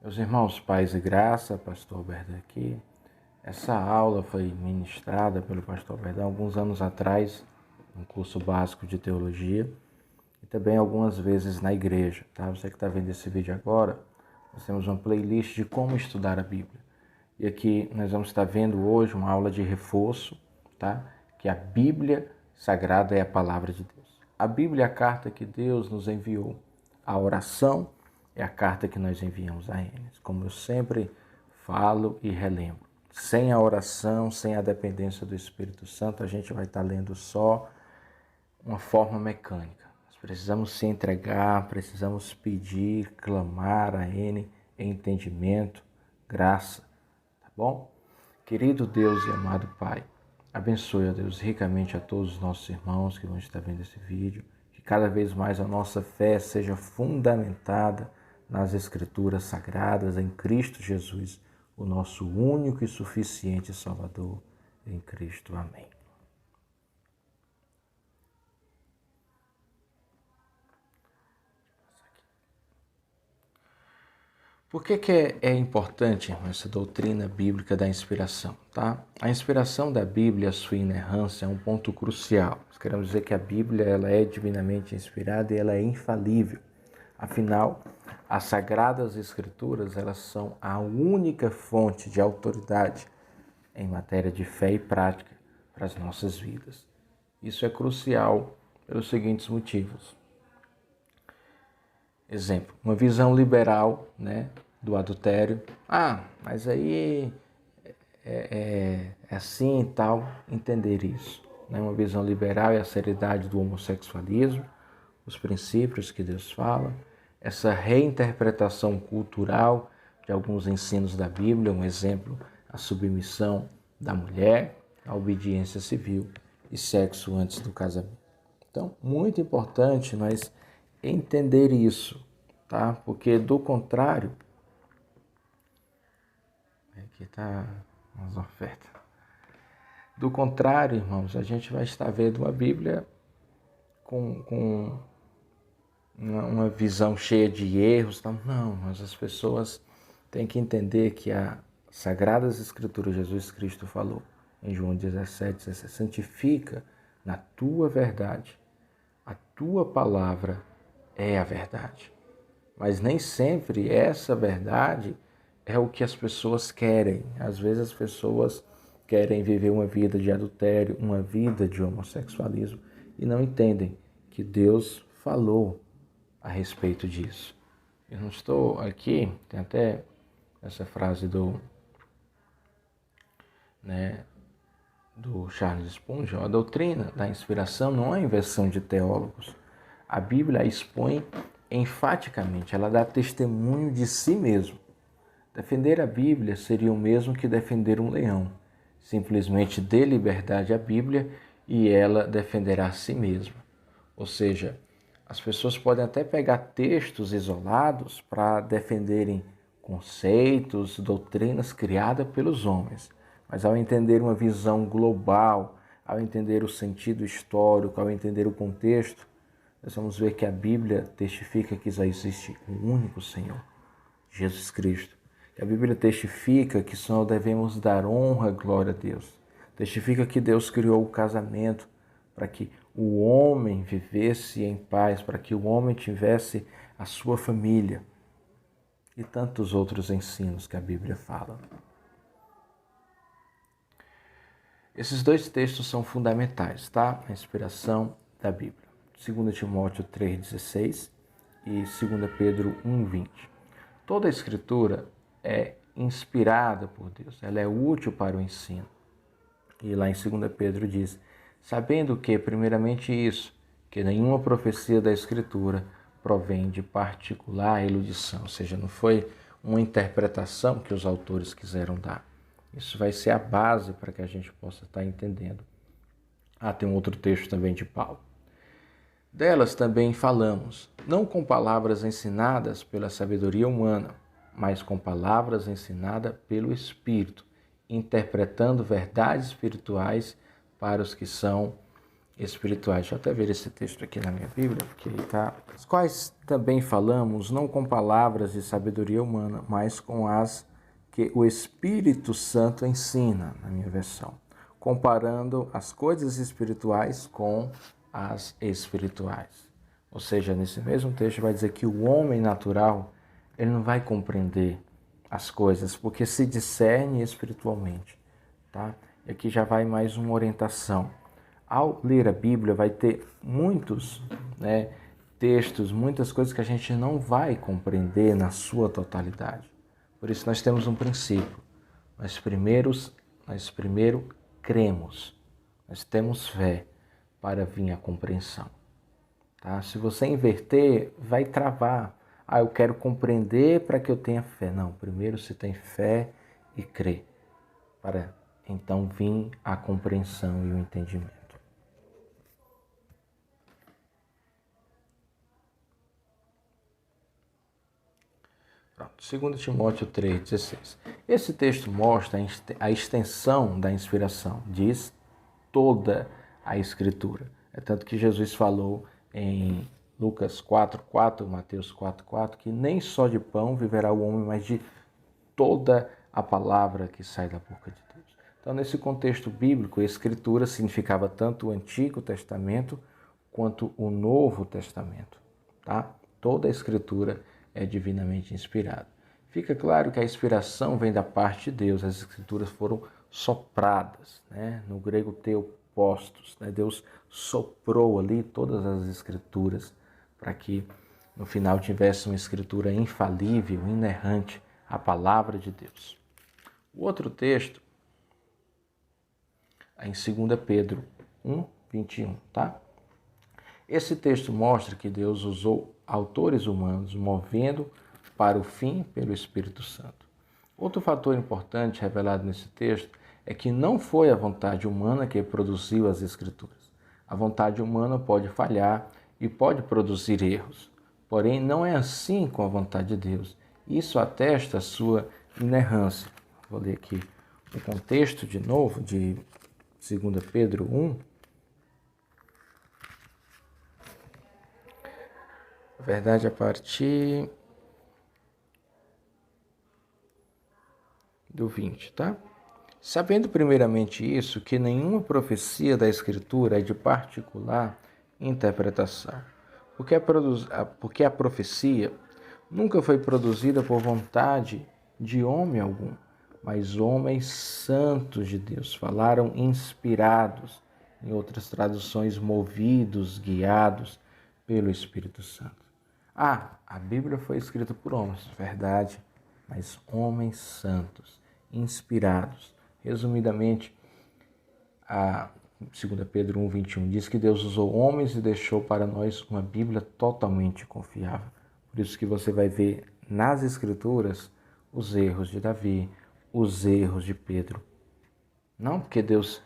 Meus irmãos, paz e graça, pastor Alberto aqui. Essa aula foi ministrada pelo pastor Alberto alguns anos atrás, no curso básico de teologia, e também algumas vezes na igreja, tá? Você que está vendo esse vídeo agora, nós temos uma playlist de como estudar a Bíblia. E aqui nós vamos estar vendo hoje uma aula de reforço, tá? Que a Bíblia Sagrada é a palavra de Deus. A Bíblia é a carta que Deus nos enviou. A oração é a carta que nós enviamos a eles. Como eu sempre falo e relembro, sem a oração, sem a dependência do Espírito Santo, a gente vai estar lendo só uma forma mecânica. Nós precisamos se entregar, precisamos pedir, clamar a Ele em entendimento, graça, tá bom? Querido Deus e amado Pai, abençoe, ó Deus, ricamente a todos os nossos irmãos que vão estar vendo esse vídeo, que cada vez mais a nossa fé seja fundamentada nas Escrituras Sagradas, em Cristo Jesus, o nosso único e suficiente Salvador, em Cristo. Amém. Por que é importante essa doutrina bíblica da inspiração? Tá? A inspiração da Bíblia, a sua inerrância, é um ponto crucial. Nós queremos dizer que a Bíblia ela é divinamente inspirada e ela é infalível. Afinal, as Sagradas Escrituras elas são a única fonte de autoridade em matéria de fé e prática para as nossas vidas. Isso é crucial pelos seguintes motivos. Exemplo, uma visão liberal, do adultério. Mas aí é assim e tal, entender isso. Uma visão liberal é a seriedade do homossexualismo, os princípios que Deus fala, essa reinterpretação cultural de alguns ensinos da Bíblia, um exemplo, a submissão da mulher, a obediência civil e sexo antes do casamento. Então, muito importante nós entender isso, tá? Porque do contrário, aqui está umas ofertas. Do contrário, irmãos, a gente vai estar vendo uma Bíblia com uma visão cheia de erros. Não, mas as pessoas têm que entender que as Sagradas Escrituras, Jesus Cristo falou em João 17, santifica na tua verdade. A tua palavra é a verdade. Mas nem sempre essa verdade é o que as pessoas querem. Às vezes as pessoas querem viver uma vida de adultério, uma vida de homossexualismo e não entendem que Deus falou a respeito disso. Eu não estou aqui, tem até essa frase do Charles Spurgeon, a doutrina da inspiração não é invenção de teólogos. A Bíblia a expõe enfaticamente, ela dá testemunho de si mesmo. Defender a Bíblia seria o mesmo que defender um leão. Simplesmente dê liberdade à Bíblia e ela defenderá a si mesma. Ou seja, as pessoas podem até pegar textos isolados para defenderem conceitos, doutrinas criadas pelos homens. Mas ao entender uma visão global, ao entender o sentido histórico, ao entender o contexto, nós vamos ver que a Bíblia testifica que só existe um único Senhor, Jesus Cristo. A Bíblia testifica que só devemos dar honra e glória a Deus. Testifica que Deus criou o casamento para que o homem vivesse em paz, para que o homem tivesse a sua família. E tantos outros ensinos que a Bíblia fala. Esses dois textos são fundamentais, tá? A inspiração da Bíblia. 2 Timóteo 3,16 e 2 Pedro 1,20. Toda a Escritura é inspirada por Deus, ela é útil para o ensino. E lá em 2 Pedro diz, sabendo que, primeiramente isso, que nenhuma profecia da Escritura provém de particular erudição, ou seja, não foi uma interpretação que os autores quiseram dar. Isso vai ser a base para que a gente possa estar entendendo. Tem um outro texto também de Paulo. Delas também falamos, não com palavras ensinadas pela sabedoria humana, mas com palavras ensinadas pelo Espírito, interpretando verdades espirituais para os que são espirituais. Deixa eu até ver esse texto aqui na minha Bíblia, porque ele está... Os quais também falamos, não com palavras de sabedoria humana, mas com as que o Espírito Santo ensina, na minha versão, comparando as coisas espirituais com as espirituais. Ou seja, nesse mesmo texto vai dizer que o homem natural, ele não vai compreender as coisas, porque se discerne espiritualmente, tá? E aqui já vai mais uma orientação. Ao ler a Bíblia, vai ter muitos, textos, muitas coisas que a gente não vai compreender na sua totalidade. Por isso nós temos um princípio. Nós primeiro cremos, nós temos fé para vir a compreensão. Tá? Se você inverter, vai travar. Eu quero compreender para que eu tenha fé. Não, primeiro você tem fé e crê, para então vir a compreensão e o entendimento. Pronto, 2 Timóteo 3,16. Esse texto mostra a extensão da inspiração, diz toda a Escritura. É tanto que Jesus falou em Lucas 4,4, Mateus 4,4, que nem só de pão viverá o homem, mas de toda a palavra que sai da boca de Deus. Então, nesse contexto bíblico, a Escritura significava tanto o Antigo Testamento quanto o Novo Testamento. Tá? Toda a Escritura é divinamente inspirada. Fica claro que a inspiração vem da parte de Deus, as Escrituras foram sopradas, no grego theopóstos, Deus soprou ali todas as Escrituras para que no final tivesse uma Escritura infalível, inerrante, a palavra de Deus. O outro texto é em 2 Pedro 1:21, tá? Esse texto mostra que Deus usou autores humanos, movendo para o fim pelo Espírito Santo. Outro fator importante revelado nesse texto é que não foi a vontade humana que produziu as Escrituras. A vontade humana pode falhar e pode produzir erros, porém não é assim com a vontade de Deus. Isso atesta a sua inerrância. Vou ler aqui o contexto de novo de 2 Pedro 1. Na verdade, a partir do 20, tá? Sabendo primeiramente isso, que nenhuma profecia da Escritura é de particular interpretação, porque a profecia nunca foi produzida por vontade de homem algum, mas homens santos de Deus falaram inspirados, em outras traduções, movidos, guiados pelo Espírito Santo. A Bíblia foi escrita por homens, verdade, mas homens santos, inspirados. Resumidamente, a 2 Pedro 1:21 diz que Deus usou homens e deixou para nós uma Bíblia totalmente confiável. Por isso que você vai ver nas Escrituras os erros de Davi, os erros de Pedro. Não porque Deus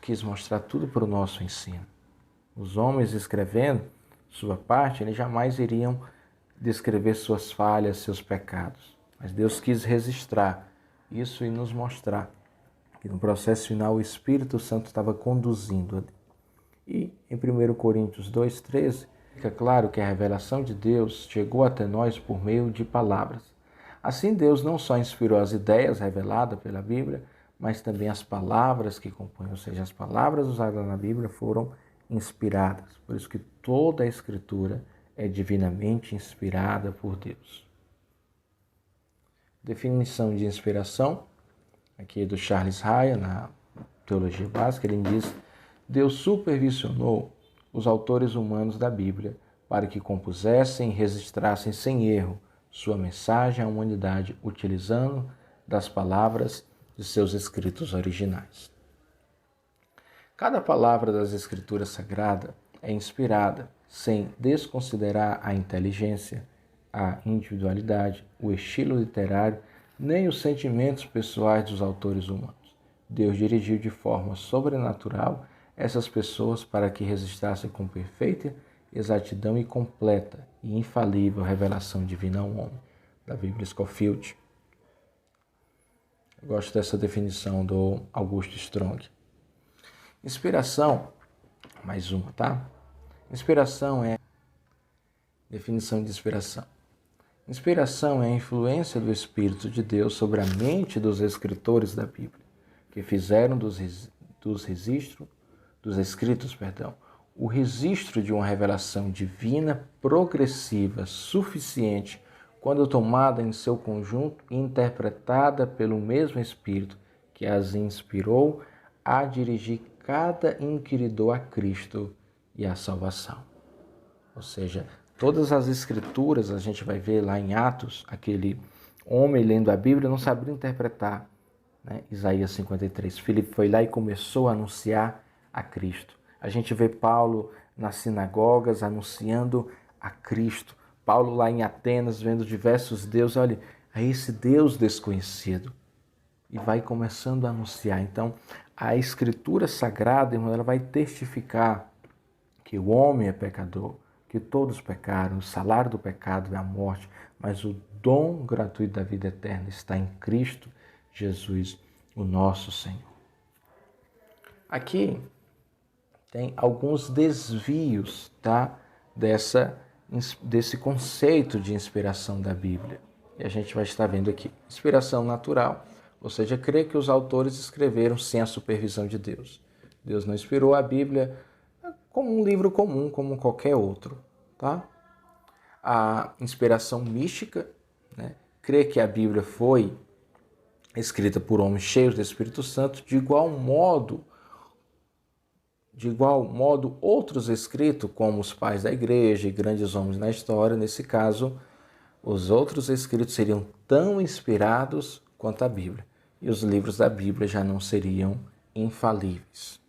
quis mostrar tudo para o nosso ensino. Os homens escrevendo sua parte, eles jamais iriam descrever suas falhas, seus pecados. Mas Deus quis registrar isso e nos mostrar que no processo final o Espírito Santo estava conduzindo ali. E em 1 Coríntios 2:13, fica claro que a revelação de Deus chegou até nós por meio de palavras. Assim, Deus não só inspirou as ideias reveladas pela Bíblia, mas também as palavras que compõem, ou seja, as palavras usadas na Bíblia foram inspiradas. Por isso que toda a Escritura é divinamente inspirada por Deus. Definição de inspiração, aqui do Charles Ryan, na Teologia Básica, ele diz: Deus supervisionou os autores humanos da Bíblia para que compusessem e registrassem sem erro sua mensagem à humanidade, utilizando das palavras de seus escritos originais. Cada palavra das Escrituras Sagradas é inspirada, sem desconsiderar a inteligência, a individualidade, o estilo literário, nem os sentimentos pessoais dos autores humanos. Deus dirigiu de forma sobrenatural essas pessoas para que registrassem com perfeita exatidão e completa e infalível revelação divina ao homem, da Bíblia Scofield. Eu gosto dessa definição do Augusto Strong. Inspiração mais uma, tá? Inspiração é... Definição de inspiração. Inspiração é a influência do Espírito de Deus sobre a mente dos escritores da Bíblia, que fizeram dos escritos, o registro de uma revelação divina progressiva, suficiente, quando tomada em seu conjunto e interpretada pelo mesmo Espírito que as inspirou a dirigir cada inquiridor a Cristo e à salvação. Ou seja, todas as escrituras, a gente vai ver lá em Atos, aquele homem lendo a Bíblia não sabia interpretar, né? Isaías 53. Filipe foi lá e começou a anunciar a Cristo. A gente vê Paulo nas sinagogas anunciando a Cristo. Paulo lá em Atenas vendo diversos deuses, olha, a esse Deus desconhecido. E vai começando a anunciar. Então, a Escritura Sagrada, irmão, ela vai testificar que o homem é pecador, que todos pecaram, o salário do pecado é a morte, mas o dom gratuito da vida eterna está em Cristo Jesus, o nosso Senhor. Aqui tem alguns desvios, tá, desse conceito de inspiração da Bíblia. E a gente vai estar vendo aqui. Inspiração natural, ou seja, crer que os autores escreveram sem a supervisão de Deus. Deus não inspirou a Bíblia como um livro comum, como qualquer outro, tá? A inspiração mística, né? Crer que a Bíblia foi escrita por homens cheios do Espírito Santo, de igual modo, outros escritos, como os pais da igreja e grandes homens na história, nesse caso, os outros escritos seriam tão inspirados quanto a Bíblia, e os livros da Bíblia já não seriam infalíveis.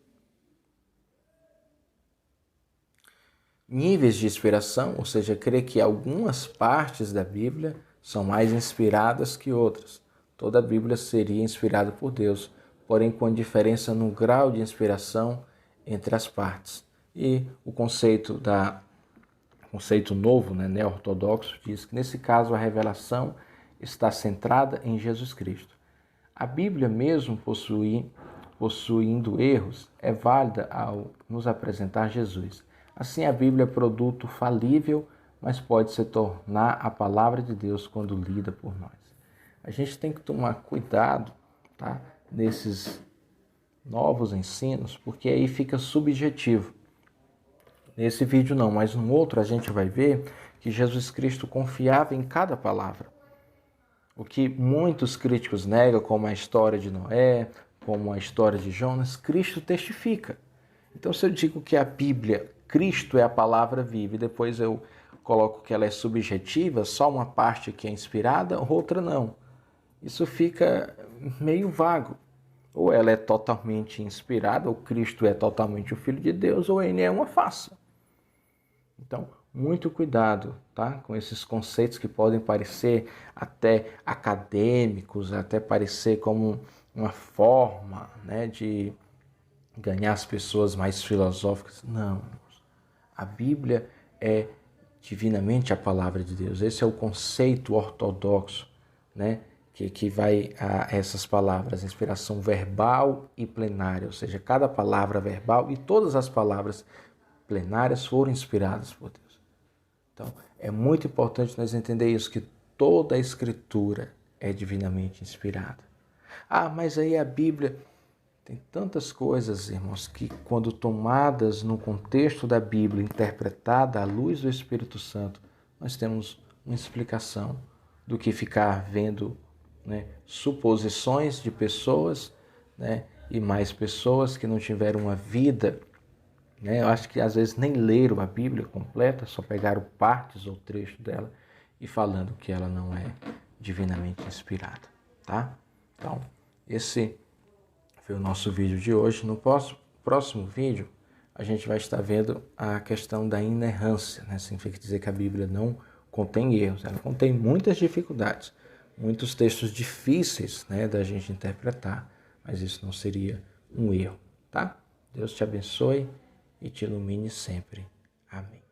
Níveis de inspiração, ou seja, crer que algumas partes da Bíblia são mais inspiradas que outras. Toda a Bíblia seria inspirada por Deus, porém com diferença no grau de inspiração entre as partes. E o conceito novo, né, neo-ortodoxo, diz que nesse caso a revelação está centrada em Jesus Cristo. A Bíblia, mesmo possuindo erros, é válida ao nos apresentar Jesus. Assim, a Bíblia é produto falível, mas pode se tornar a palavra de Deus quando lida por nós. A gente tem que tomar cuidado, tá, nesses novos ensinos, porque aí fica subjetivo. Nesse vídeo não, mas no outro a gente vai ver que Jesus Cristo confiava em cada palavra. O que muitos críticos negam, como a história de Noé, como a história de Jonas, Cristo testifica. Então, se eu digo que a Bíblia, Cristo é a palavra viva, e depois eu coloco que ela é subjetiva, só uma parte que é inspirada, outra não. Isso fica meio vago. Ou ela é totalmente inspirada, ou Cristo é totalmente o Filho de Deus, ou ele é uma farsa. Então, muito cuidado, tá, com esses conceitos que podem parecer até acadêmicos, até parecer como uma forma, né, de ganhar as pessoas mais filosóficas. Não, a Bíblia é divinamente a palavra de Deus. Esse é o conceito ortodoxo, né, que vai a essas palavras, inspiração verbal e plenária, ou seja, cada palavra verbal e todas as palavras plenárias foram inspiradas por Deus. Então, é muito importante nós entender isso, que toda a Escritura é divinamente inspirada. Ah, mas aí a Bíblia tem tantas coisas, irmãos, que quando tomadas no contexto da Bíblia, interpretada à luz do Espírito Santo, nós temos uma explicação do que ficar vendo, né, suposições de pessoas, né, e mais pessoas que não tiveram uma vida, né, eu acho que às vezes nem leram a Bíblia completa, só pegaram partes ou trechos dela e falando que ela não é divinamente inspirada, tá? Então, esse foi o nosso vídeo de hoje. No próximo vídeo, a gente vai estar vendo a questão da inerrância, né? Significa dizer que a Bíblia não contém erros, ela contém muitas dificuldades, muitos textos difíceis, né, da gente interpretar, mas isso não seria um erro, tá? Deus te abençoe e te ilumine sempre. Amém.